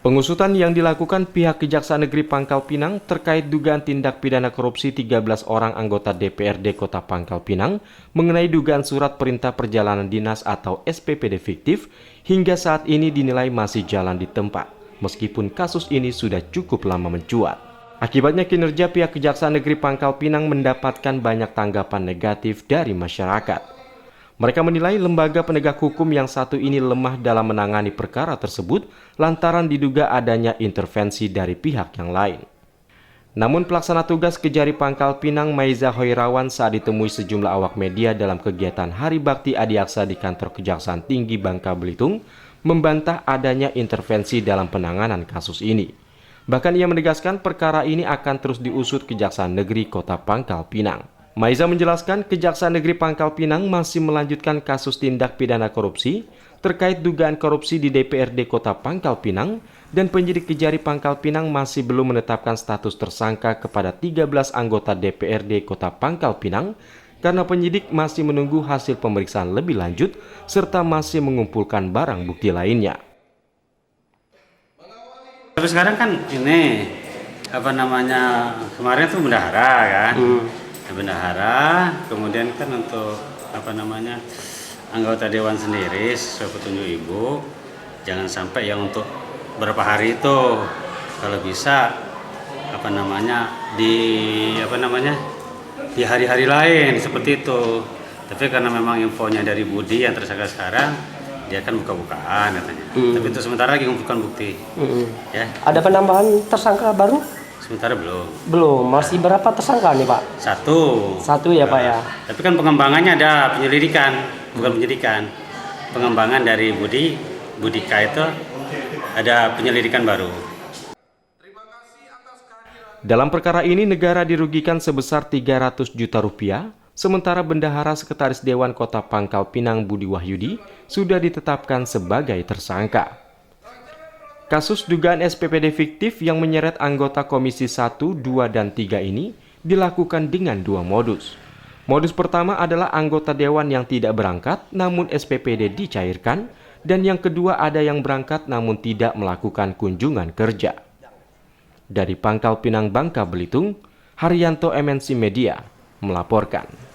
Pengusutan yang dilakukan pihak Kejaksaan Negeri Pangkal Pinang terkait dugaan tindak pidana korupsi 13 orang anggota DPRD Kota Pangkal Pinang mengenai dugaan surat perintah perjalanan dinas atau SPPD fiktif hingga saat ini dinilai masih jalan di tempat, meskipun kasus ini sudah cukup lama mencuat. Akibatnya kinerja pihak Kejaksaan Negeri Pangkal Pinang mendapatkan banyak tanggapan negatif dari masyarakat. Mereka menilai lembaga penegak hukum yang satu ini lemah dalam menangani perkara tersebut lantaran diduga adanya intervensi dari pihak yang lain. Namun pelaksana tugas Kejari Pangkal Pinang Maiza Hoirawan saat ditemui sejumlah awak media dalam kegiatan Hari Bakti Adiaksa di kantor Kejaksaan Tinggi Bangka Belitung membantah adanya intervensi dalam penanganan kasus ini. Bahkan ia menegaskan perkara ini akan terus diusut Kejaksaan Negeri Kota Pangkal Pinang. Maiza menjelaskan Kejaksaan Negeri Pangkal Pinang masih melanjutkan kasus tindak pidana korupsi terkait dugaan korupsi di DPRD Kota Pangkal Pinang dan penyidik Kejari Pangkal Pinang masih belum menetapkan status tersangka kepada 13 anggota DPRD Kota Pangkal Pinang karena penyidik masih menunggu hasil pemeriksaan lebih lanjut serta masih mengumpulkan barang bukti lainnya. Tapi sekarang kan ini kemarin tuh bendahara kan. Bendahara, kemudian kan untuk anggota dewan sendiri sesuai petunjuk ibu, jangan sampai yang untuk berapa hari itu kalau bisa di hari-hari lain seperti itu. Tapi karena memang infonya dari Budi yang tersangka sekarang, dia kan buka-bukaan katanya. Tapi itu sementara lagi mengumpulkan bukti. Ya. Ada penambahan tersangka baru? Sementara belum. Belum, masih berapa tersangka nih Pak? Satu ya Pak ya. Tapi kan pengembangannya ada penyelidikan, bukan penyidikan. Pengembangan dari Budika itu ada penyelidikan baru. Dalam perkara ini negara dirugikan sebesar 300 juta rupiah, sementara Bendahara Sekretaris Dewan Kota Pangkal Pinang Budi Wahyudi sudah ditetapkan sebagai tersangka. Kasus dugaan SPPD fiktif yang menyeret anggota Komisi 1, 2, dan 3 ini dilakukan dengan dua modus. Modus pertama adalah anggota dewan yang tidak berangkat namun SPPD dicairkan, dan yang kedua ada yang berangkat namun tidak melakukan kunjungan kerja. Dari Pangkal Pinang, Bangka Belitung, Haryanto MNC Media melaporkan.